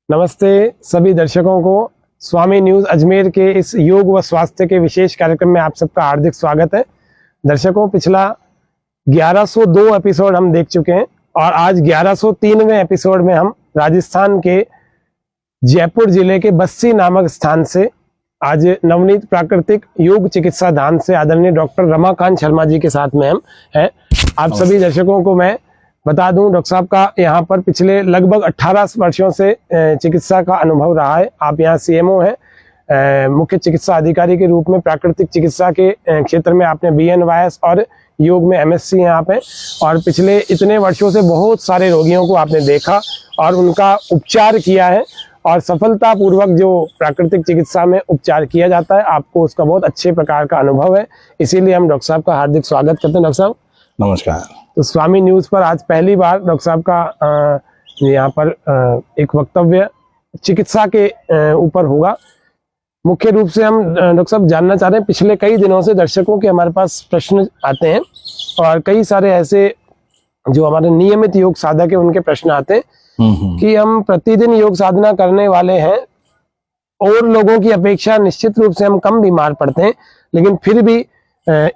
नमस्ते सभी दर्शकों को। स्वामी न्यूज अजमेर के इस योग व स्वास्थ्य के विशेष कार्यक्रम में आप सबका हार्दिक स्वागत है। दर्शकों, पिछला 1102 एपिसोड हम देख चुके हैं और आज 1103वें एपिसोड में हम राजस्थान के जयपुर जिले के बस्सी नामक स्थान से आज नवनीत प्राकृतिक योग चिकित्सा धाम से आदरणीय डॉक्टर रमाकांत शर्मा जी के साथ में हम हैं। आप सभी दर्शकों को मैं बता दूं, डॉक्टर साहब का यहाँ पर पिछले लगभग 18 वर्षों से चिकित्सा का अनुभव रहा है। आप यहाँ सीएमओ हैं, मुख्य चिकित्सा अधिकारी के रूप में प्राकृतिक चिकित्सा के क्षेत्र में आपने BNYS और योग में MSc यहाँ पे, और पिछले इतने वर्षों से बहुत सारे रोगियों को आपने देखा और उनका उपचार किया है और सफलतापूर्वक जो प्राकृतिक चिकित्सा में उपचार किया जाता है आपको उसका बहुत अच्छे प्रकार का अनुभव है। इसीलिए हम डॉक्टर साहब का हार्दिक स्वागत करते हैं। डॉक्टर साहब नमस्कार। तो स्वामी न्यूज पर आज पहली बार डॉक्टर साहब का यहाँ पर एक वक्तव्य चिकित्सा के ऊपर होगा। मुख्य रूप से हम डॉक्टर साहब जानना चाह रहे हैं, पिछले कई दिनों से दर्शकों के हमारे पास प्रश्न आते हैं और कई सारे ऐसे जो हमारे नियमित योग साधक है उनके प्रश्न आते हैं कि हम प्रतिदिन योग साधना करने वाले हैं और लोगों की अपेक्षा निश्चित रूप से हम कम बीमार पड़ते हैं, लेकिन फिर भी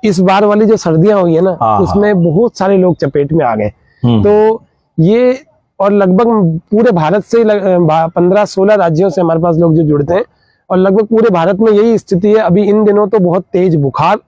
इस बार वाली जो सर्दियां हुई है ना, उसमें बहुत सारे लोग चपेट में आ गए। तो ये और लगभग पूरे भारत से 15-16 राज्यों से हमारे पास लोग जो जुड़ते हैं और लगभग पूरे भारत में यही स्थिति है। अभी इन दिनों तो बहुत तेज बुखार,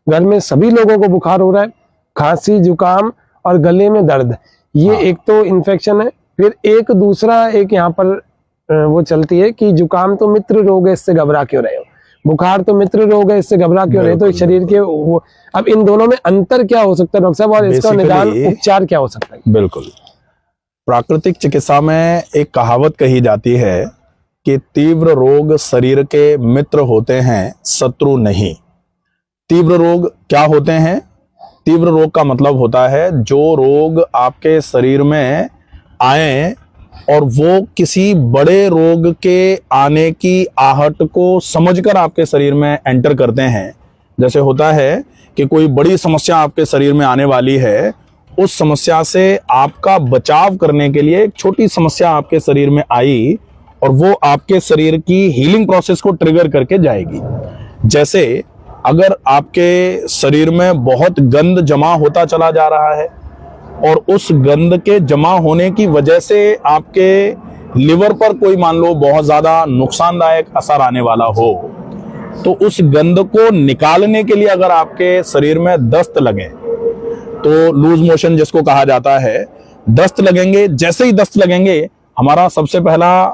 घर में सभी लोगों को बुखार हो रहा है, खांसी, जुकाम और गले में दर्द, ये एक तो इन्फेक्शन है। फिर एक दूसरा एक यहाँ पर वो चलती है कि जुकाम तो मित्र रोग है, इससे घबरा क्यों रहे हो, बुखार तो मित्र रोग है, इससे घबरा क्यों रहे। तो शरीर के वो, अब इन दोनों में अंतर क्या हो सकता है डॉक्टर साहब, और इसका निदान उपचार क्या हो सकता है? बिल्कुल, प्राकृतिक चिकित्सा में एक कहावत कही जाती है कि तीव्र रोग शरीर के मित्र होते हैं, शत्रु नहीं। तीव्र रोग क्या होते हैं? तीव्र रोग का मतलब होता है जो रोग आपके शरीर में आए और वो किसी बड़े रोग के आने की आहट को समझकर आपके शरीर में एंटर करते हैं। जैसे होता है कि कोई बड़ी समस्या आपके शरीर में आने वाली है, उस समस्या से आपका बचाव करने के लिए एक छोटी समस्या आपके शरीर में आई और वो आपके शरीर की हीलिंग प्रोसेस को ट्रिगर करके जाएगी। जैसे अगर आपके शरीर में बहुत गंद जमा होता चला जा रहा है और उस गंद के जमा होने की वजह से आपके लिवर पर कोई मान लो बहुत ज्यादा नुकसानदायक असर आने वाला हो, तो उस गंद को निकालने के लिए अगर आपके शरीर में दस्त लगे, तो लूज मोशन जिसको कहा जाता है, दस्त लगेंगे। जैसे ही दस्त लगेंगे, हमारा सबसे पहला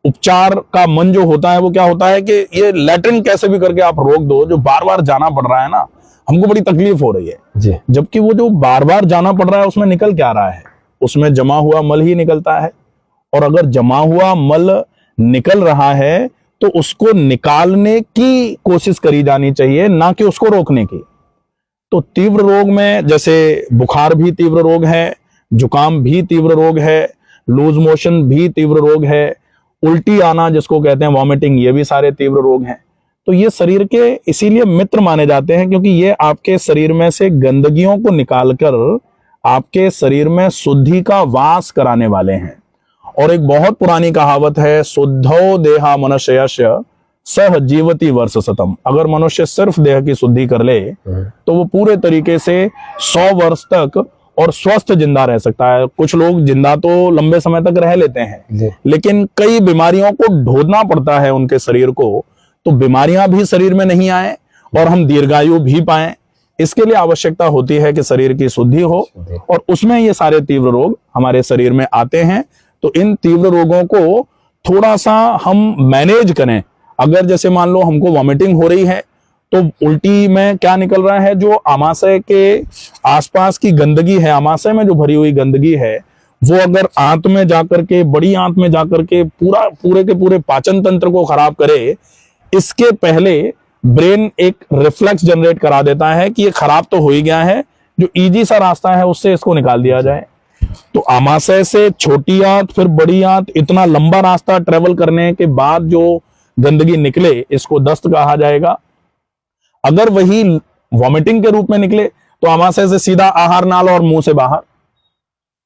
उपचार का मन जो होता है वो क्या होता है कि ये लैट्रिन कैसे भी करके आप रोक दो, जो बार बार जाना पड़ रहा है ना, हमको बड़ी तकलीफ हो रही है जी। जबकि वो जो बार बार जाना पड़ रहा है उसमें निकल क्या रहा है? उसमें जमा हुआ मल ही निकलता है। और अगर जमा हुआ मल निकल रहा है तो उसको निकालने की कोशिश करी जानी चाहिए, ना कि उसको रोकने की। तो तीव्र रोग में जैसे बुखार भी तीव्र रोग है, जुकाम भी तीव्र रोग है, लूज मोशन भी तीव्र रोग है, उल्टी आना जिसको कहते हैं वॉमिटिंग, ये भी सारे तीव्र रोग हैं। तो ये शरीर के इसीलिए मित्र माने जाते हैं क्योंकि ये आपके शरीर में से गंदगियों को निकालकर आपके शरीर में शुद्धि का वास कराने वाले हैं। और एक बहुत पुरानी कहावत है, शुद्धो देहा मनुष्यस्य सह जीवति वर्ष शतम। अगर मनुष्य सिर्फ देह की शुद्धि कर ले तो वो पूरे तरीके से 100 वर्ष तक और स्वस्थ जिंदा रह सकता है। कुछ लोग जिंदा तो लंबे समय तक रह लेते हैं, लेकिन कई बीमारियों को ढोना पड़ता है उनके शरीर को, तो बीमारियां भी शरीर में नहीं आए और हम दीर्घायु भी पाएं। इसके लिए आवश्यकता होती है कि शरीर की शुद्धि हो और उसमें ये सारे तीव्र रोग हमारे शरीर में आते हैं। तो इन तीव्र रोगों को थोड़ा सा हम मैनेज करें। अगर जैसे मान लो हमको वॉमिटिंग हो रही है तो उल्टी में क्या निकल रहा है, जो आमाशय के आसपास की गंदगी है, आमाशय में जो भरी हुई गंदगी है, वो अगर आंत में जाकर के, बड़ी आंत में जाकर के पूरे के पूरे पाचन तंत्र को खराब करे, इसके पहले ब्रेन एक रिफ्लेक्स जनरेट करा देता है कि ये खराब तो हो ही गया है, जो इजी सा रास्ता है उससे इसको निकाल दिया जाए। तो आमाशय से छोटी आंत फिर बड़ी आंत, इतना लंबा रास्ता ट्रेवल करने के बाद जो गंदगी निकले, इसको दस्त कहा जाएगा। अगर वही वॉमिटिंग के रूप में निकले तो आमाशय से सीधा आहार नाल और मुंह से बाहर।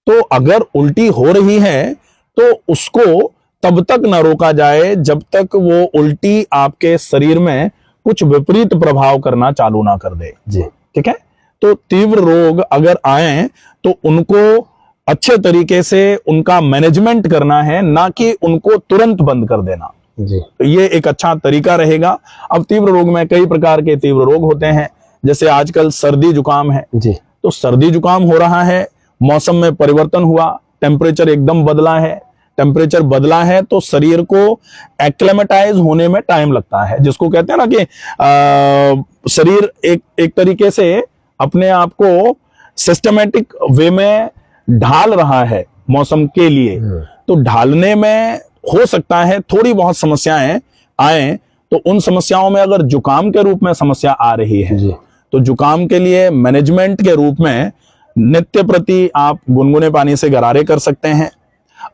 तो अगर उल्टी हो रही है तो उसको तब तक न रोका जाए जब तक वो उल्टी आपके शरीर में कुछ विपरीत प्रभाव करना चालू ना कर दे। जी। ठीक है, तो तीव्र रोग अगर आए तो उनको अच्छे तरीके से उनका मैनेजमेंट करना है, ना कि उनको तुरंत बंद कर देना। जी। तो ये एक अच्छा तरीका रहेगा। अब तीव्र रोग में कई प्रकार के तीव्र रोग होते हैं, जैसे आजकल सर्दी जुकाम है। जी। तो सर्दी जुकाम हो रहा है, मौसम में परिवर्तन हुआ, टेम्परेचर एकदम बदला है। टेम्परेचर बदला है तो शरीर को एक्लेमेटाइज होने में टाइम लगता है, जिसको कहते हैं ना कि शरीर एक तरीके से अपने आप को सिस्टमेटिक वे में ढाल रहा है मौसम के लिए। तो ढालने में हो सकता है थोड़ी बहुत समस्याएं आए, तो उन समस्याओं में अगर जुकाम के रूप में समस्या आ रही है जी। तो जुकाम के लिए मैनेजमेंट के रूप में नित्य प्रति आप गुनगुने पानी से गरारे कर सकते हैं।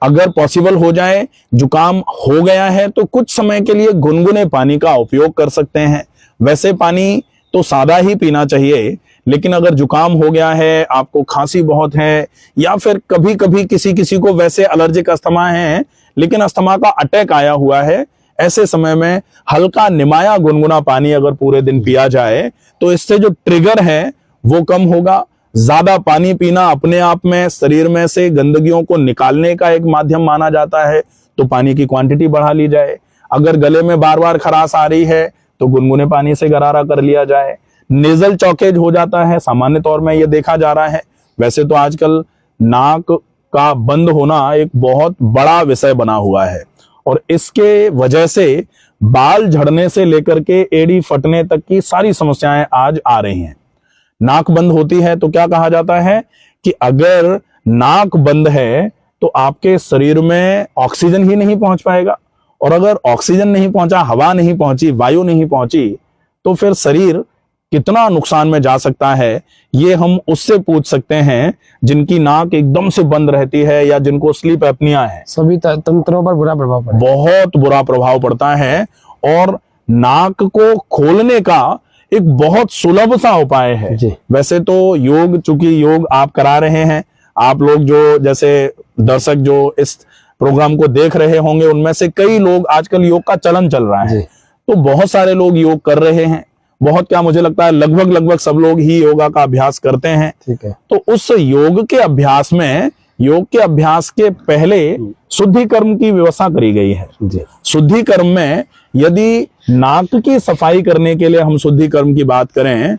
अगर पॉसिबल हो जाए, जुकाम हो गया है तो कुछ समय के लिए गुनगुने पानी का उपयोग कर सकते हैं। वैसे पानी तो सादा ही पीना चाहिए, लेकिन अगर जुकाम हो गया है, आपको खांसी बहुत है, या फिर कभी कभी किसी को वैसे एलर्जिक अस्थमा है लेकिन अस्थमा का अटैक आया हुआ है, ऐसे समय में हल्का निमाया गुनगुना पानी अगर पूरे दिन पिया जाए तो इससे जो ट्रिगर है वो कम होगा। ज्यादा पानी पीना अपने आप में शरीर में से गंदगियों को निकालने का एक माध्यम माना जाता है, तो पानी की क्वांटिटी बढ़ा ली जाए। अगर गले में बार बार खराश आ रही है तो गुनगुने पानी से गरारा कर लिया जाए। नेजल चौकेज हो जाता है, सामान्य तौर में ये देखा जा रहा है। वैसे तो आजकल नाक का बंद होना एक बहुत बड़ा विषय बना हुआ है, और इसके वजह से बाल झड़ने से लेकर के एड़ी फटने तक की सारी समस्याएं आज आ रही हैं। नाक बंद होती है तो क्या कहा जाता है कि अगर नाक बंद है तो आपके शरीर में ऑक्सीजन ही नहीं पहुंच पाएगा, और अगर ऑक्सीजन नहीं पहुंचा, हवा नहीं पहुंची, वायु नहीं पहुंची, तो फिर शरीर कितना नुकसान में जा सकता है ये हम उससे पूछ सकते हैं जिनकी नाक एकदम से बंद रहती है या जिनको स्लीप एपनिया है। सभी तंत्रों पर बुरा प्रभाव पड़ता है। बहुत बुरा प्रभाव पड़ता है, और नाक को खोलने का एक बहुत सुलभ सा उपाय है। जी। वैसे तो योग, चूंकि योग आप करा रहे हैं, आप लोग जो जैसे दर्शक जो इस प्रोग्राम को देख रहे होंगे उनमें से कई लोग, आजकल योग का चलन चल रहा है, तो बहुत सारे लोग योग कर रहे हैं। बहुत क्या, मुझे लगता है लगभग सब लोग ही योगा का अभ्यास करते हैं। ठीक है। तो उस योग के अभ्यास में, योग के अभ्यास के पहले शुद्धि कर्म की व्यवस्था करी गई है। जी। शुद्धि कर्म में यदि नाक की सफाई करने के लिए हम शुद्धि कर्म की बात करें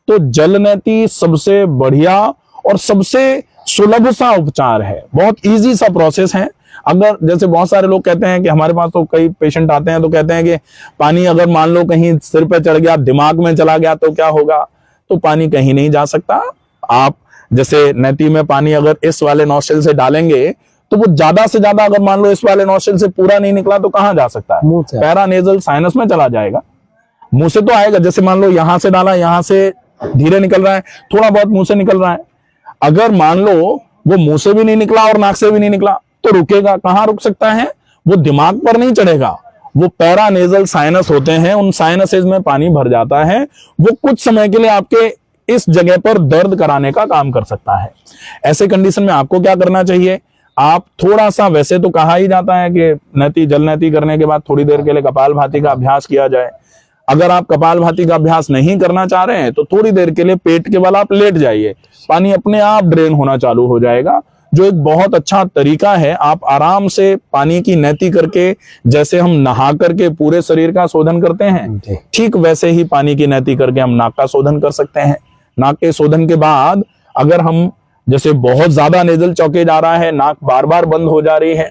तो जल नेति सबसे बढ़िया और सबसे सुलभ सा उपचार है। बहुत इजी सा प्रोसेस है। अगर जैसे बहुत सारे लोग कहते हैं कि हमारे पास तो कई पेशेंट आते हैं तो कहते हैं कि पानी अगर मान लो कहीं सिर पे चढ़ गया, दिमाग में चला गया तो क्या होगा? तो पानी कहीं नहीं जा सकता। आप जैसे नेति में पानी अगर इस वाले नॉस्ट्रिल से डालेंगे तो वो ज्यादा से ज्यादा, अगर मान लो इस वाले नॉस्ट्रिल से पूरा नहीं निकला तो कहां जा सकता है? मुंह से। पैरानेजल साइनस में चला जाएगा। मुंह से तो आएगा, जैसे मान लो यहां से डाला, यहां से धीरे निकल रहा है, थोड़ा बहुत मुंह से निकल रहा है। अगर मान लो वो मुंह से भी नहीं निकला और नाक से भी नहीं निकला तो रुकेगा। कहां रुक सकता है? वो दिमाग पर नहीं चढ़ेगा। वो पैरानेजल साइनस होते हैं, उन साइनसेज में पानी भर जाता है। वो कुछ समय के लिए आपके इस जगह पर दर्द कराने का काम कर सकता है। ऐसे कंडीशन में आपको क्या करना चाहिए? आप थोड़ा सा, वैसे तो कहा ही जाता है कि नैति, जल नैति करने के बाद थोड़ी देर के लिए कपालभाति का अभ्यास किया जाए। अगर आप कपालभाति का अभ्यास नहीं करना चाह रहे हैं तो थोड़ी देर के लिए पेट के बल आप लेट जाइए, पानी अपने आप ड्रेन होना चालू हो जाएगा, जो एक बहुत अच्छा तरीका है। आप आराम से पानी की नैति करके, जैसे हम नहा करके पूरे शरीर का शोधन करते हैं, ठीक वैसे ही पानी की नैति करके हम नाक का शोधन कर सकते हैं। नाक के शोधन के बाद अगर हम, जैसे बहुत ज्यादा नेजल चौकेज आ रहा है, नाक बार बार बंद हो जा रही है,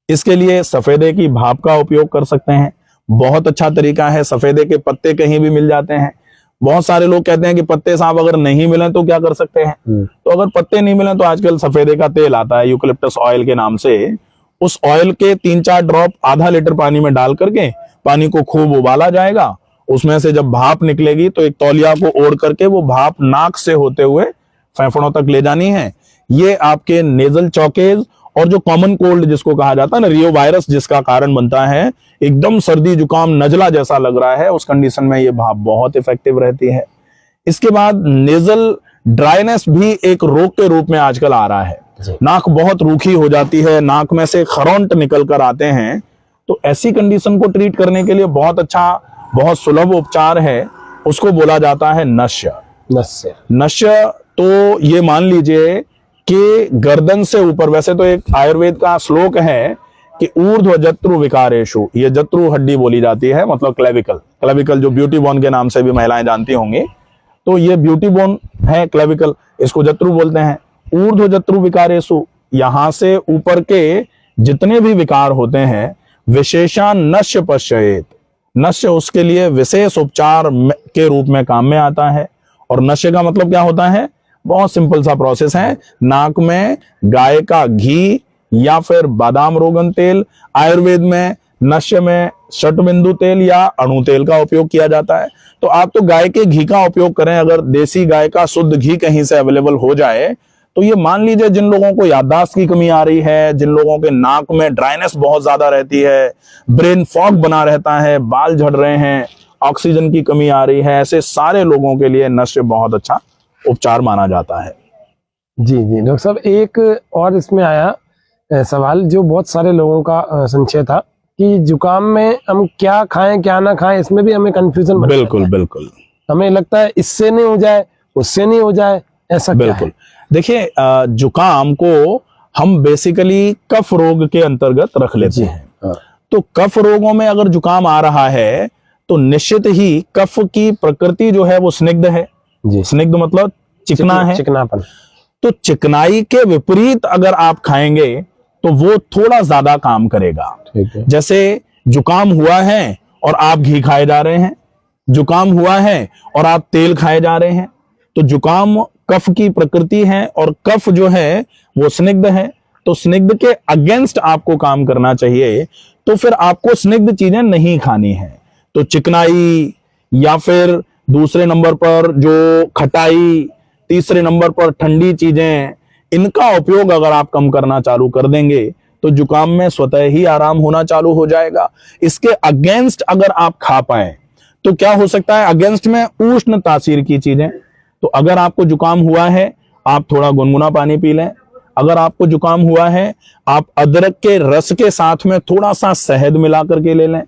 इसके लिए सफेदे की भाप का उपयोग कर सकते हैं। बहुत अच्छा तरीका है। सफेदे के पत्ते कहीं भी मिल जाते हैं। बहुत सारे लोग कहते हैं कि पत्ते साहब अगर नहीं मिले तो क्या कर सकते हैं? तो अगर पत्ते नहीं मिले तो आजकल सफेदे का तेल आता है यूकलिप्टस ऑयल के नाम से। उस ऑयल के 3-4 ड्रॉप आधा लीटर पानी में डाल करके पानी को खूब उबाला जाएगा। उसमें से जब भाप निकलेगी तो एक तौलिया को ओढ़ करके वो भाप नाक से होते हुए फेफड़ों तक ले जानी है। ये आपके नेजल चौकेज और जो कॉमन कोल्ड जिसको कहा जाता है ना, रियो वायरस जिसका कारण बनता है, एकदम सर्दी जुकाम नजला जैसा लग रहा है, उस कंडीशन में ये भाप बहुत इफेक्टिव रहती है। इसके बाद नेजल ड्राइनेस भी एक रोग के रूप में आजकल आ रहा है। जी। नाक बहुत रूखी हो जाती है, नाक में से खरोंट निकल कर आते हैं, तो ऐसी कंडीशन को ट्रीट करने के लिए बहुत अच्छा, बहुत सुलभ उपचार है, उसको बोला जाता है नश्य। नस्य। नश्य तो ये मान लीजिए कि गर्दन से ऊपर, वैसे तो एक आयुर्वेद का श्लोक है कि ऊर्ध्व जत्रु विकारेशु, ये जत्रु हड्डी बोली जाती है, मतलब क्लेविकल, क्लेविकल जो ब्यूटी बोन के नाम से भी महिलाएं जानती होंगी, तो ये ब्यूटी बोन है क्लेविकल, इसको जत्रु बोलते हैं। ऊर्ध्व जत्रु विकारेशु, यहां से ऊपर के जितने भी विकार होते हैं, विशेषा नश्य पश्येत, नश्य उसके लिए विशेष उपचार के रूप में काम में आता है। और नश्य का मतलब क्या होता है? बहुत सिंपल सा प्रोसेस है, नाक में गाय का घी या फिर बादाम रोगन तेल, आयुर्वेद में नश्य में षटबिंदु तेल या अणु तेल का उपयोग किया जाता है। तो आप तो गाय के घी का उपयोग करें, अगर देसी गाय का शुद्ध घी कहीं से अवेलेबल हो जाए तो ये मान लीजिए जिन लोगों को याददाश्त की कमी आ रही है, जिन लोगों के नाक में ड्राइनेस बहुत ज्यादा रहती है, ब्रेन फॉग बना रहता है, बाल झड़ रहे हैं, ऑक्सीजन की कमी आ रही है, ऐसे सारे लोगों के लिए नश्य बहुत अच्छा उपचार माना जाता है। जी जी डॉक्टर साहब, एक और इसमें आया सवाल जो बहुत सारे लोगों का संशय था कि जुकाम में हम क्या खाएं क्या ना खाएं, इसमें भी हमें कंफ्यूजन बन बिल्कुल बिल्कुल, हमें लगता है इससे नहीं हो जाए उससे नहीं हो जाए, ऐसा क्या है? बिल्कुल। देखिए, जुकाम को हम बेसिकली कफ रोग के अंतर्गत रख लेते हैं। हाँ। तो कफ रोगों में अगर जुकाम आ रहा है तो निश्चित ही कफ की प्रकृति जो है वो स्निग्ध है। जी। स्निग्ध मतलब चिकना है, चिकनापन। तो चिकनाई के विपरीत अगर आप खाएंगे तो वो थोड़ा ज्यादा काम करेगा। ठीक है। जैसे जुकाम हुआ है और आप घी खाए जा रहे हैं, जुकाम हुआ है और आप तेल खाए जा रहे हैं, तो जुकाम कफ की प्रकृति है और कफ जो है वो स्निग्ध है, तो स्निग्ध के अगेंस्ट आपको काम करना चाहिए। तो फिर आपको स्निग्ध चीजें नहीं खानी है, तो चिकनाई या फिर दूसरे नंबर पर जो खटाई, तीसरे नंबर पर ठंडी चीजें, इनका उपयोग अगर आप कम करना चालू कर देंगे तो जुकाम में स्वतः ही आराम होना चालू हो जाएगा। इसके अगेंस्ट अगर आप खा पाए तो क्या हो सकता है? अगेंस्ट में उष्ण तासीर की चीजें, तो अगर आपको जुकाम हुआ है आप थोड़ा गुनगुना पानी पी लें। अगर आपको जुकाम हुआ है आप अदरक के रस के साथ में थोड़ा सा शहद मिला करके ले लें।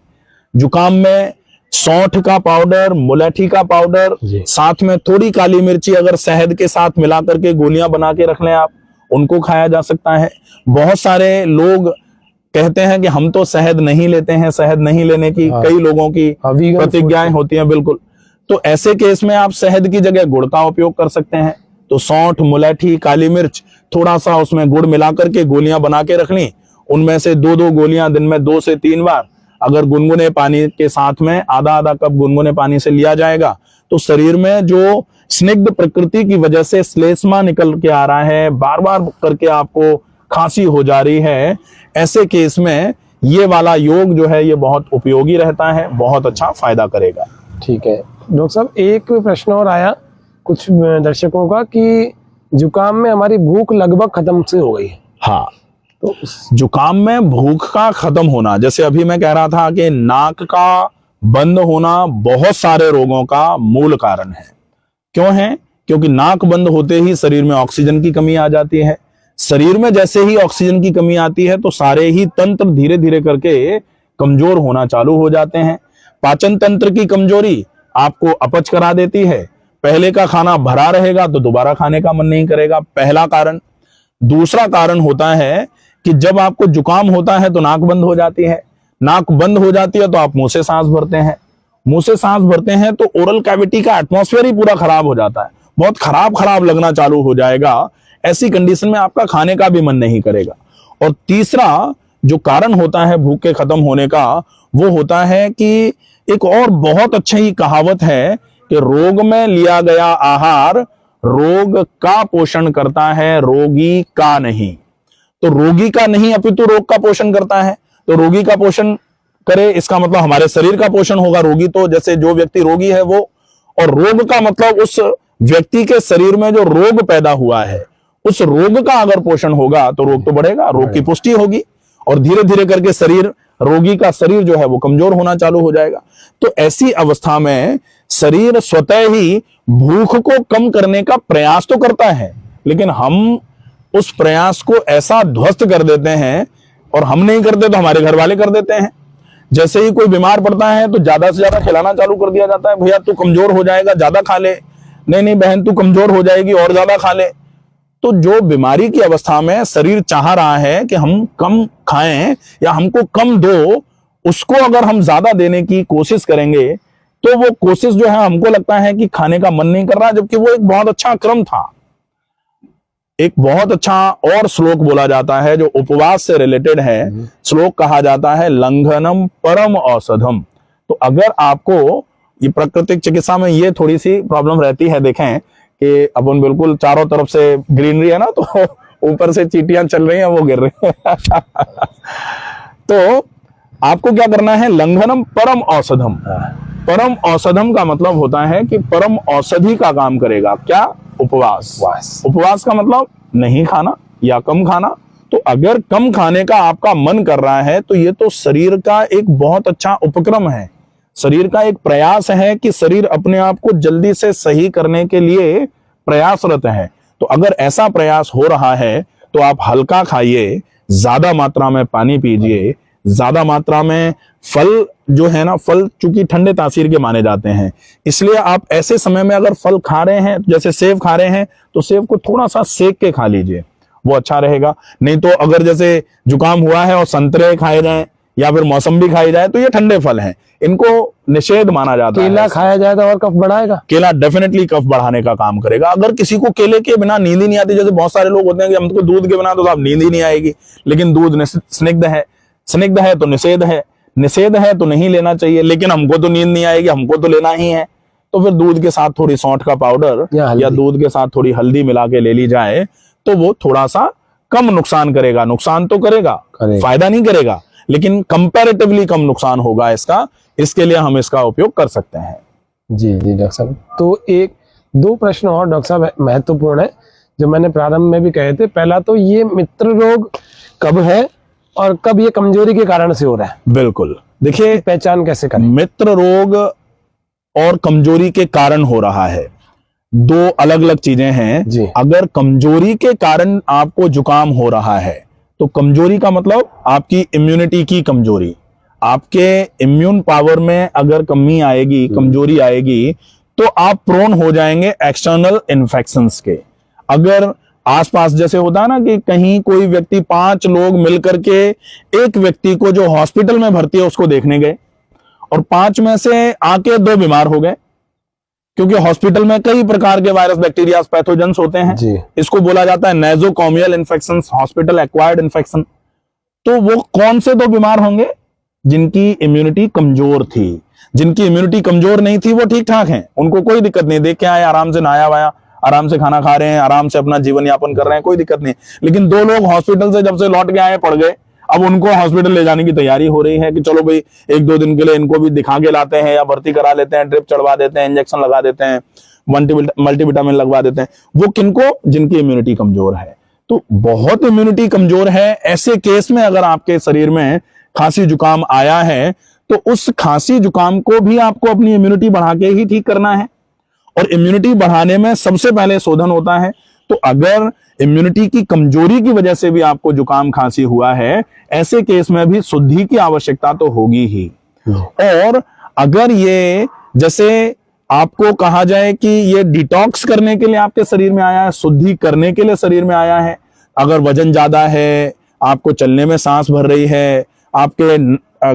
जुकाम में सौंठ का पाउडर, मुलैठी का पाउडर, साथ में थोड़ी काली मिर्ची अगर शहद के साथ मिला करके गोलियां बना के रख लें आप, उनको खाया जा सकता है। बहुत सारे लोग कहते हैं कि हम तो शहद नहीं लेते हैं, शहद नहीं लेने की कई लोगों की प्रतिज्ञाएं होती हैं। बिल्कुल, तो ऐसे केस में आप शहद की जगह गुड़ का उपयोग कर सकते हैं। तो सौंठ, मुलैठी, काली मिर्च, थोड़ा सा उसमें गुड़ मिला करके गोलियां बना के रख ली, उनमें से 2-2 गोलियां दिन में 2 से 3 बार अगर गुनगुने पानी के साथ में आधा कप गुनगुने पानी से लिया जाएगा तो शरीर में जो स्निग्ध प्रकृति की वजह से श्लेष्मा निकल के आ रहा है, बार बार करके आपको खांसी हो जा रही है, ऐसे केस में ये वाला योग जो है ये बहुत उपयोगी रहता है, बहुत अच्छा फायदा करेगा। ठीक है डॉक्टर साहब, एक प्रश्न और आया कुछ दर्शकों का कि जुकाम में हमारी भूख लगभग खत्म से हो गई है। हाँ, तो जुकाम में भूख का खत्म होना, जैसे अभी मैं कह रहा था कि नाक का बंद होना बहुत सारे रोगों का मूल कारण है। क्यों है? क्योंकि नाक बंद होते ही शरीर में ऑक्सीजन की कमी आ जाती है। शरीर में जैसे ही ऑक्सीजन की कमी आती है तो सारे ही तंत्र धीरे धीरे करके कमजोर होना चालू हो जाते हैं। पाचन तंत्र की कमजोरी आपको अपच करा देती है। पहले का खाना भरा रहेगा तो दोबारा खाने का मन नहीं करेगा, पहला कारण। दूसरा कारण होता है कि जब आपको जुकाम होता है तो नाक बंद हो जाती है, नाक बंद हो जाती है तो आप मुंह से सांस भरते हैं, मुंह से सांस भरते हैं तो ओरल कैविटी का एटमॉस्फेयर ही पूरा खराब हो जाता है, बहुत खराब लगना चालू हो जाएगा। ऐसी कंडीशन में आपका खाने का भी मन नहीं करेगा। और तीसरा जो कारण होता है भूख के खत्म होने का, वो होता है कि एक और बहुत अच्छी कहावत है कि रोग में लिया गया आहार रोग का पोषण करता है, रोगी का नहीं। तो रोगी का नहीं अपितु रोग का पोषण करता है। तो रोगी का पोषण करे इसका मतलब हमारे शरीर का पोषण होगा। रोगी तो जैसे जो व्यक्ति रोगी है वो, और रोग का मतलब उस व्यक्ति के शरीर में जो रोग पैदा हुआ है उस रोग का अगर पोषण होगा तो रोग तो बढ़ेगा, रोग की पुष्टि होगी और धीरे धीरे करके शरीर, रोगी का शरीर जो है वो कमजोर होना चालू हो जाएगा। तो ऐसी अवस्था में शरीर स्वतः ही भूख को कम करने का प्रयास तो करता है, लेकिन हम उस प्रयास को ऐसा ध्वस्त कर देते हैं, और हम नहीं करते तो हमारे घर वाले कर देते हैं। जैसे ही कोई बीमार पड़ता है तो ज्यादा से ज्यादा खिलाना चालू कर दिया जाता है, भैया तू कमजोर हो जाएगा, ज्यादा खा ले, नहीं बहन तू कमजोर हो जाएगी और ज्यादा खा ले। तो जो बीमारी की अवस्था में शरीर चाह रहा है कि हम कम खाएं या हमको कम दो, उसको अगर हम ज्यादा देने की कोशिश करेंगे तो वो कोशिश जो है हमको लगता है कि खाने का मन नहीं कर रहा, जबकि वो एक बहुत अच्छा क्रम था। एक बहुत अच्छा और श्लोक बोला जाता है जो उपवास से रिलेटेड है, श्लोक कहा जाता है लंघनम परम औषधम। तो अगर आपको ये प्राकृतिक चिकित्सा में ये थोड़ी सी प्रॉब्लम रहती है, देखें कि अपन बिल्कुल चारों तरफ से ग्रीनरी है ना, तो ऊपर से चींटियां चल रही हैं, वो गिर रही हैं। तो आपको क्या करना है, लंघनम परम औषधम। परम औषधम का मतलब होता है कि परम औषधि का काम करेगा क्या, उपवास। उपवास का मतलब नहीं खाना या कम खाना। तो अगर कम खाने का आपका मन कर रहा है तो ये तो शरीर का एक बहुत अच्छा उपक्रम है, शरीर का एक प्रयास है कि शरीर अपने आप को जल्दी से सही करने के लिए प्रयासरत है। तो अगर ऐसा प्रयास हो रहा है तो आप हल्का खाइए, ज्यादा मात्रा में पानी पीजिए, ज्यादा मात्रा में फल जो है ना, फल चूंकि ठंडे तासीर के माने जाते हैं, इसलिए आप ऐसे समय में अगर फल खा रहे हैं, जैसे सेब खा रहे हैं, तो सेब को थोड़ा सा सेक के खा लीजिए, वो अच्छा रहेगा। नहीं तो अगर जैसे जुकाम हुआ है और संतरे खाए जाएं या फिर मौसम्बी खाई जाए तो ये ठंडे फल हैं, इनको निषेध माना जाता है। केला खाया जाए तो और कफ बढ़ाएगा, केला डेफिनेटली कफ बढ़ाने का काम करेगा। अगर किसी को केले के बिना नींद ही नहीं आती, जैसे बहुत सारे लोग होते हैं कि हमको दूध के बिना तो साहब नींद ही नहीं आएगी, लेकिन दूध स्निग्ध है, स्निग्ध है तो निषेध है, निषेध है तो नहीं लेना चाहिए, लेकिन हमको तो नींद नहीं आएगी, हमको तो लेना ही है। तो फिर दूध के साथ थोड़ी सौंठ का पाउडर या दूध के साथ थोड़ी हल्दी मिला के ले ली जाए तो वो थोड़ा सा कम नुकसान करेगा। नुकसान तो करेगा, फायदा नहीं करेगा, लेकिन कंपैरेटिवली कम नुकसान होगा इसका, इसके लिए हम इसका उपयोग कर सकते हैं। जी डॉक्टर साहब। तो एक दो प्रश्न और डॉक्टर साहब महत्वपूर्ण है जो मैंने प्रारंभ में भी कहे थे। पहला तो ये मित्र रोग कब है और कब ये कमजोरी के कारण से हो रहा है? बिल्कुल, देखिए पहचान कैसे करें? मित्र रोग और कमजोरी के कारण हो रहा है, दो अलग अलग चीजें हैं जी। अगर कमजोरी के कारण आपको जुकाम हो रहा है तो कमजोरी का मतलब आपकी इम्यूनिटी की कमजोरी, आपके इम्यून पावर में अगर कमी आएगी, कमजोरी आएगी तो आप प्रोन हो जाएंगे एक्सटर्नल इन्फेक्शंस के। अगर आसपास जैसे होता है ना कि कहीं कोई व्यक्ति 5 लोग मिलकर के एक व्यक्ति को जो हॉस्पिटल में भर्ती है उसको देखने गए और 5 में से आके 2 बीमार हो गए, क्योंकि हॉस्पिटल में कई प्रकार के वायरस, बैक्टीरिया, पैथोजेंस होते हैं जी। इसको बोला जाता है nosocomial infection, hospital acquired infection. तो वो कौन से 2 बीमार होंगे? जिनकी इम्यूनिटी कमजोर थी। जिनकी इम्यूनिटी कमजोर नहीं थी वो ठीक ठाक हैं, उनको कोई दिक्कत नहीं, देख के आए, आराम से नहाया वाया, आराम से खाना खा रहे हैं, आराम से अपना जीवन यापन कर रहे हैं, कोई दिक्कत नहीं। लेकिन 2 लोग हॉस्पिटल से जब से लौट के आए पड़ गए, अब उनको हॉस्पिटल ले जाने की तैयारी हो रही है कि चलो भाई 1-2 दिन के लिए इनको भी दिखा के लाते हैं या भर्ती करा लेते हैं, ड्रिप चढ़वा देते हैं, इंजेक्शन लगा देते हैं, मल्टीविटामिन लगवा देते हैं। वो किनको? जिनकी इम्यूनिटी कमजोर है। तो बहुत इम्यूनिटी कमजोर है, ऐसे केस में अगर आपके शरीर में खांसी जुकाम आया है तो उस खांसी जुकाम को भी आपको अपनी इम्यूनिटी बढ़ा के ही ठीक करना है। और इम्यूनिटी बढ़ाने में सबसे पहले शोधन होता है। तो अगर इम्यूनिटी की कमजोरी की वजह से भी आपको जुकाम खांसी हुआ है, ऐसे केस में भी शुद्धि की आवश्यकता तो होगी ही। और अगर ये जैसे आपको कहा जाए कि ये डिटॉक्स करने के लिए आपके शरीर में आया है, शुद्धि करने के लिए शरीर में आया है, अगर वजन ज्यादा है, आपको चलने में सांस भर रही है, आपके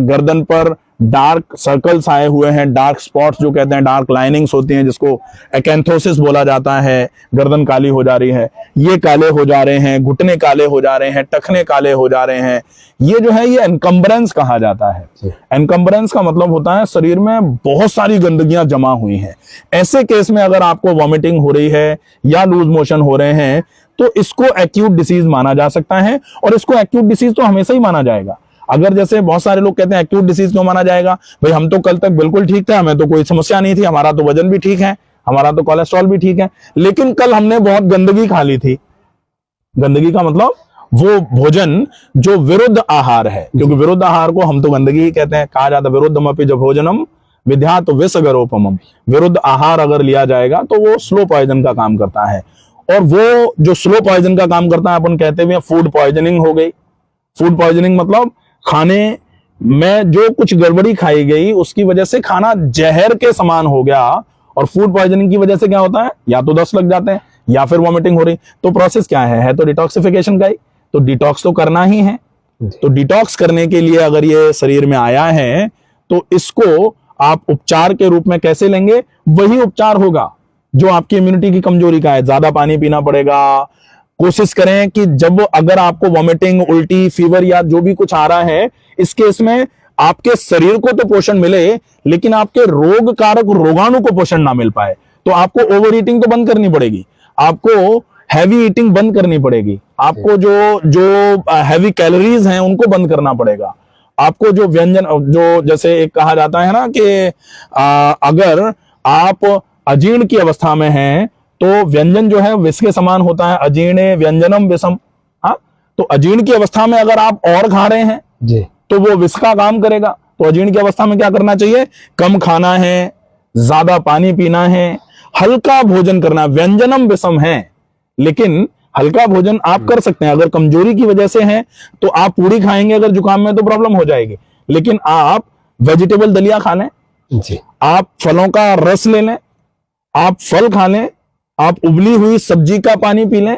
गर्दन पर डार्क सर्कल्स आए हुए हैं, डार्क स्पॉट्स जो कहते हैं, डार्क लाइनिंग्स होती हैं जिसको एकैंथोसिस बोला जाता है, गर्दन काली हो जा रही है, ये काले हो जा रहे हैं, घुटने काले हो जा रहे हैं, टखने काले हो जा रहे हैं, ये जो है ये एनकम्बरेंस कहा जाता है। एनकम्बरेंस का मतलब होता है शरीर में बहुत सारी गंदगियां जमा हुई हैं। ऐसे केस में अगर आपको वॉमिटिंग हो रही है या लूज मोशन हो रहे हैं तो इसको एक्यूट डिसीज माना जा सकता है। और इसको एक्यूट डिसीज तो हमेशा ही माना जाएगा। अगर जैसे बहुत सारे लोग कहते हैं एक्यूट डिसीज क्यों माना जाएगा, भाई हम तो कल तक बिल्कुल ठीक थे, हमें तो कोई समस्या नहीं थी, हमारा तो वजन भी ठीक है, हमारा तो कोलेस्ट्रॉल भी ठीक है, लेकिन कल हमने बहुत गंदगी खा ली थी। गंदगी का मतलब वो भोजन जो विरुद्ध आहार है, क्योंकि विरुद्ध आहार को हम तो गंदगी ही कहते हैं। कहा जाता है विरुद्धमपि च भोजनम विद्यात विषगरोपमम। विरुद्ध आहार अगर लिया जाएगा तो वो स्लो पॉइजन का काम करता है। और वो जो स्लो पॉइजन का काम करता है, अपन कहते हैं फूड पॉइजनिंग हो गई। फूड पॉइजनिंग मतलब खाने में जो कुछ गड़बड़ी खाई गई उसकी वजह से खाना जहर के समान हो गया, और फूड पॉइजनिंग की वजह से क्या होता है, या तो दस्त लग जाते हैं या फिर वॉमिटिंग हो रही। तो प्रोसेस क्या है तो डिटॉक्सिफिकेशन का ही, तो डिटॉक्स तो करना ही है। तो डिटॉक्स करने के लिए अगर ये शरीर में आया है तो इसको आप उपचार के रूप में कैसे लेंगे, वही उपचार होगा जो आपकी इम्यूनिटी की कमजोरी का है। ज्यादा पानी पीना पड़ेगा। कोशिश करें कि जब अगर आपको वॉमिटिंग, उल्टी, फीवर या जो भी कुछ आ रहा है, इस केस में आपके शरीर को तो पोषण मिले लेकिन आपके रोग कारक रोगाणु को पोषण ना मिल पाए, तो आपको ओवर ईटिंग तो बंद करनी पड़ेगी, आपको हैवी ईटिंग बंद करनी पड़ेगी, आपको जो हैवी कैलोरीज हैं उनको बंद करना पड़ेगा, आपको जो व्यंजन, जो जैसे एक कहा जाता है ना कि अगर आप अजीर्ण की अवस्था में हैं तो व्यंजन जो है विष के समान होता है, अजीर्णे व्यंजनम विषम। हाँ, तो अजीर्ण की अवस्था में अगर आप और खा रहे हैं जी तो वो विष का काम करेगा। तो अजीर्ण की अवस्था में क्या करना चाहिए, कम खाना है, ज्यादा पानी पीना है, हल्का भोजन करना। व्यंजनम विषम है लेकिन हल्का भोजन आप कर सकते हैं। अगर कमजोरी की वजह से है तो आप पूरी खाएंगे, अगर जुकाम में तो प्रॉब्लम हो जाएगी, लेकिन आप वेजिटेबल दलिया खा लें जी, आप फलों का रस ले लें, आप फल खा लें, आप उबली हुई सब्जी का पानी पी लें,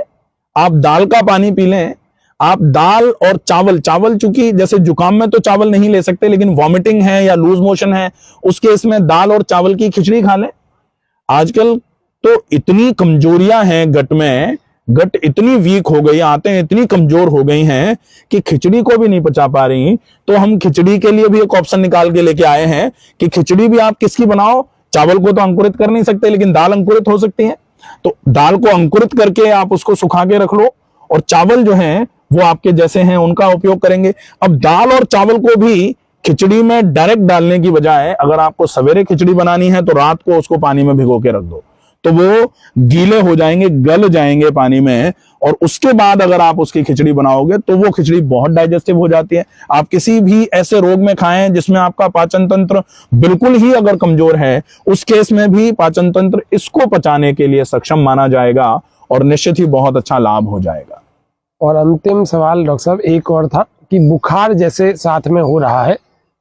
आप दाल का पानी पी लें, आप दाल और चावल चूंकि जैसे जुकाम में तो चावल नहीं ले सकते, लेकिन वॉमिटिंग है या लूज मोशन है उस केस में दाल और चावल की खिचड़ी खा लें। आजकल तो इतनी कमजोरियां हैं गट में, गट इतनी वीक हो गई, आते हैं इतनी कमजोर हो गई हैं कि खिचड़ी को भी नहीं पचा पा रही। तो हम खिचड़ी के लिए भी एक ऑप्शन निकाल के लेके आए हैं कि खिचड़ी भी आप किसकी बनाओ, चावल को तो अंकुरित कर नहीं सकते लेकिन दाल अंकुरित हो सकती है, तो दाल को अंकुरित करके आप उसको सुखा के रख लो, और चावल जो हैं वो आपके जैसे हैं उनका उपयोग करेंगे। अब दाल और चावल को भी खिचड़ी में डायरेक्ट डालने की बजाय अगर आपको सवेरे खिचड़ी बनानी है तो रात को उसको पानी में भिगो के रख दो, तो वो गीले हो जाएंगे, गल जाएंगे पानी में, और उसके बाद अगर आप उसकी खिचड़ी बनाओगे तो वो खिचड़ी बहुत डाइजेस्टिव हो जाती है। आप किसी भी ऐसे रोग में खाएं जिसमें आपका पाचन तंत्र बिल्कुल ही अगर कमजोर है, उस केस में भी पाचन तंत्र इसको पचाने के लिए सक्षम माना जाएगा और निश्चित ही बहुत अच्छा लाभ हो जाएगा। और अंतिम सवाल डॉक्टर साहब एक और था कि बुखार जैसे साथ में हो रहा है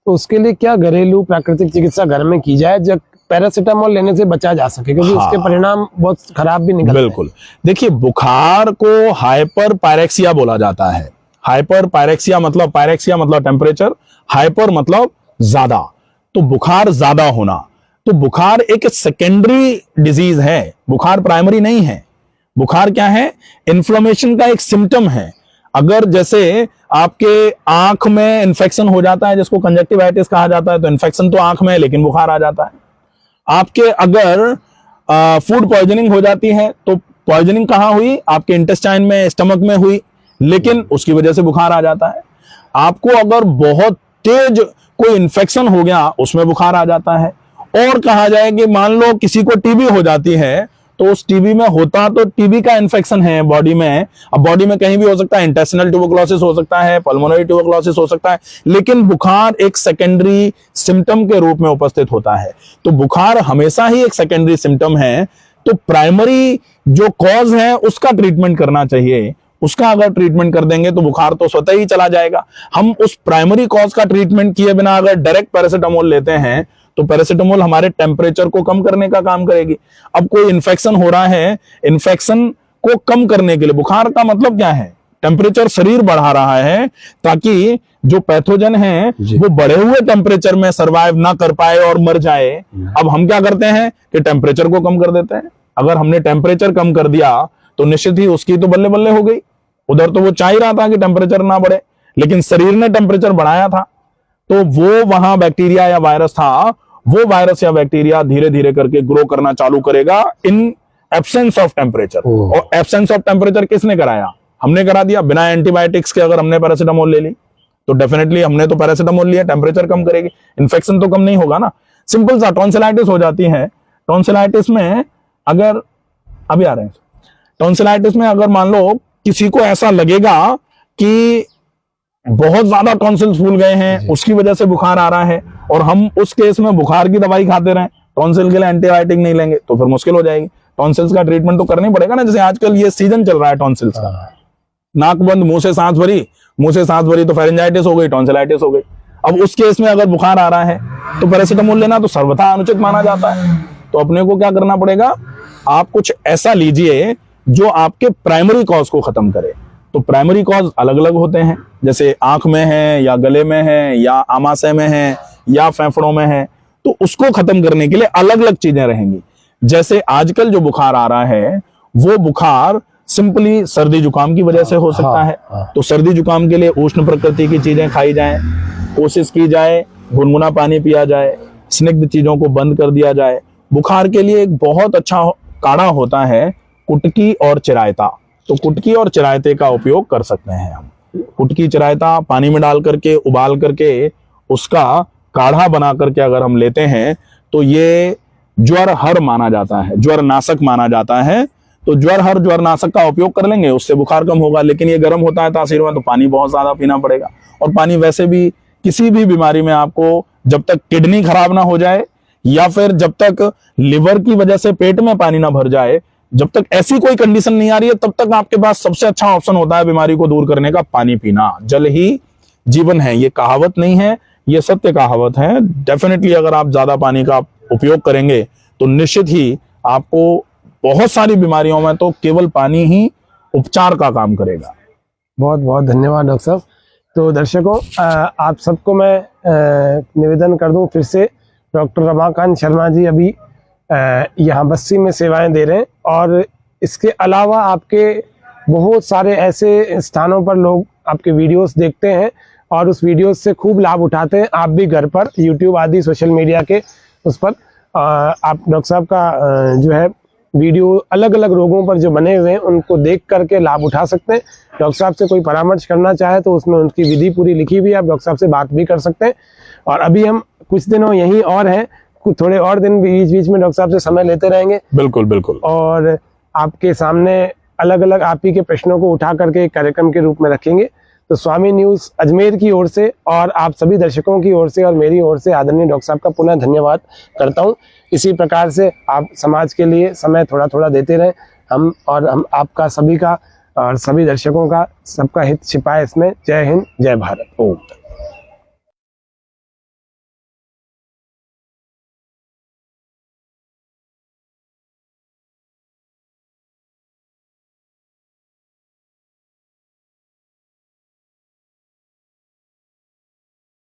तो उसके लिए क्या घरेलू प्राकृतिक चिकित्सा घर में की जाए जब पैरासीटामोल लेने से बचा जा सके, क्योंकि हाँ, उसके परिणाम बहुत खराब भी निकलते हैं। बिल्कुल। देखिए, बुखार को हाइपर पायरेक्सिया बोला जाता है। हाइपर पायरेक्सिया मतलब टेम्परेचर, हाइपर मतलब ज्यादा, तो बुखार ज्यादा होना। तो बुखार एक सेकेंडरी डिजीज है, बुखार प्राइमरी नहीं है। बुखार क्या है, इन्फ्लेमेशन का एक सिम्टम है। अगर जैसे आपके आंख में इन्फेक्शन हो जाता है जिसको कंजक्टिवाइटिस कहा जाता है, तो इन्फेक्शन तो आंख में है लेकिन बुखार आ जाता है। आपके अगर फूड पॉइजनिंग हो जाती है तो पॉइजनिंग कहां हुई, आपके इंटेस्टाइन में, स्टमक में हुई, लेकिन उसकी वजह से बुखार आ जाता है। आपको अगर बहुत तेज कोई इन्फेक्शन हो गया उसमें बुखार आ जाता है। और कहा जाए कि मान लो किसी को टीबी हो जाती है तो उस टीबी में होता तो टीबी का इन्फेक्शन है बॉडी में, अब बॉडी में कहीं भी हो सकता है, इंटेस्टिनल ट्यूबरकुलोसिस हो सकता है, पल्मोनरी ट्यूबरकुलोसिस हो सकता है, लेकिन बुखार एक सेकेंडरी सिम्टम के रूप में उपस्थित होता है। तो बुखार हमेशा ही एक सेकेंडरी सिम्टम है। तो प्राइमरी जो कॉज है उसका ट्रीटमेंट करना चाहिए। उसका अगर ट्रीटमेंट कर देंगे तो बुखार तो स्वतः ही चला जाएगा। हम उस प्राइमरी कॉज का ट्रीटमेंट किए बिना अगर डायरेक्ट पैरासीटामोल लेते हैं तो पैरासीटामोल हमारे टेम्परेचर को कम करने का काम करेगी। अब कोई इन्फेक्शन हो रहा है, इन्फेक्शन को कम करने के लिए, बुखार का मतलब क्या है, टेम्परेचर शरीर बढ़ा रहा है ताकि जो पैथोजन है वो बढ़े हुए टेम्परेचर में सरवाइव ना कर पाए और मर जाए। अब हम क्या करते हैं कि टेम्परेचर को कम कर देते हैं। अगर हमने टेम्परेचर कम कर दिया तो निश्चित ही उसकी तो बल्ले बल्ले हो गई। उधर तो वो चाह ही रहा था कि टेम्परेचर ना बढ़े, लेकिन शरीर ने टेम्परेचर बढ़ाया था, तो वो वहां बैक्टीरिया या वायरस था, वो वायरस या बैक्टीरिया धीरे धीरे करके ग्रो करना चालू करेगा इन एब्सेंस ऑफ टेम्परेचर। और एब्सेंस ऑफ टेम्परेचर किसने कराया, हमने करा दिया। बिना एंटीबायोटिक्स के अगर हमने पैरासीटामोल ले ली तो डेफिनेटली हमने तो पैरासीटामोल लिया, टेम्परेचर कम करेगी, इन्फेक्शन तो कम नहीं होगा ना। सिंपल सा टॉन्सिलाइटिस हो जाती है। टॉन्सिलाइटिस में अगर अभी आ रहे हैं, टॉन्सिलाइटिस में अगर मान लो किसी को ऐसा लगेगा कि बहुत ज्यादा टॉन्सिल्स फूल गए हैं, उसकी वजह से बुखार आ रहा है, और हम उस केस में बुखार की दवाई खाते रहें, टॉन्सिल के लिए एंटीबायोटिक नहीं लेंगे तो फिर मुश्किल हो जाएगी। टॉन्सिल्स का ट्रीटमेंट तो करना ही पड़ेगा ना, जैसे आजकल ये सीजन चल रहा है टॉन्सिल्स का। नाक बंद, मुंह से सांस भरी तो फेरेंजाइटिस हो गई, टॉन्सिलाइटिस हो गई। अब उस केस में अगर बुखार आ रहा है तो पैरासीटामोल लेना तो सर्वथा अनुचित माना जाता है। तो अपने को क्या करना पड़ेगा, आप कुछ ऐसा लीजिए जो आपके प्राइमरी कॉज को खत्म करे। तो प्राइमरी कॉज अलग अलग होते हैं, जैसे आंख में है या गले में है या आमाशय में है या फेफड़ों में है, तो उसको खत्म करने के लिए अलग अलग चीजें रहेंगी। जैसे आजकल जो बुखार आ रहा है वो बुखार सिंपली सर्दी जुकाम की वजह से हो सकता है। तो सर्दी जुकाम के लिए उष्ण प्रकृति की चीजें खाई जाएं, कोशिश की जाए गुनगुना पानी पिया जाए, स्निग्ध चीजों को बंद कर दिया जाए। बुखार के लिए एक बहुत अच्छा काढ़ा होता है कुटकी और चिरायता, तो कुटकी और चिरायते का उपयोग कर सकते हैं हम। कुटकी चिरायता पानी में डाल करके उबाल करके उसका काढ़ा बना करके अगर हम लेते हैं तो ये ज्वर हर माना जाता है, ज्वर नाशक माना जाता है। तो ज्वर नाशक का उपयोग कर लेंगे, उससे बुखार कम होगा। लेकिन ये गर्म होता है तासीर में, तो पानी बहुत ज्यादा पीना पड़ेगा। और पानी वैसे भी किसी भी बीमारी में आपको जब तक किडनी खराब ना हो जाए या फिर जब तक लिवर की वजह से पेट में पानी ना भर जाए, जब तक ऐसी कोई कंडीशन नहीं आ रही है, तब तक आपके पास सबसे अच्छा ऑप्शन होता है बीमारी को दूर करने का, पानी पीना। जल ही जीवन है, ये कहावत नहीं है, ये सत्य कहावत है। डेफिनेटली अगर आप ज्यादा पानी का उपयोग करेंगे तो निश्चित ही आपको बहुत सारी बीमारियों में तो केवल पानी ही उपचार का काम करेगा। बहुत बहुत धन्यवाद डॉक्टर साहब। तो दर्शकों, आप सबको मैं निवेदन कर दूं फिर से, डॉक्टर रमाकांत शर्मा जी अभी यहाँ बस्सी में सेवाएं दे रहे हैं, और इसके अलावा आपके बहुत सारे ऐसे स्थानों पर लोग आपके वीडियोस देखते हैं और उस वीडियोस से खूब लाभ उठाते हैं। आप भी घर पर यूट्यूब आदि सोशल मीडिया के उस पर आप डॉक्टर साहब का जो है वीडियो अलग अलग रोगों पर जो बने हुए हैं उनको देख करके लाभ उठा सकते हैं। डॉक्टर साहब से कोई परामर्श करना चाहे तो उसमें उनकी विधि पूरी लिखी हुई है, आप डॉक्टर साहब से बात भी कर सकते हैं। और अभी हम कुछ दिनों यहीं और हैं, थोड़े और दिन बीच बीच में डॉक्टर साहब से समय लेते रहेंगे। बिल्कुल बिल्कुल। और आपके सामने अलग अलग आप ही के प्रश्नों को उठा करके एक कार्यक्रम के रूप में रखेंगे। तो स्वामी न्यूज़ अजमेर की ओर से और आप सभी दर्शकों की ओर से और मेरी ओर से आदरणीय डॉक्टर साहब का पुनः धन्यवाद करता हूं। इसी प्रकार से आप समाज के लिए समय थोड़ा थोड़ा देते रहें, हम आपका सभी का और सभी दर्शकों का सबका हित छिपाए इसमें। जय हिंद, जय भारत। ओम।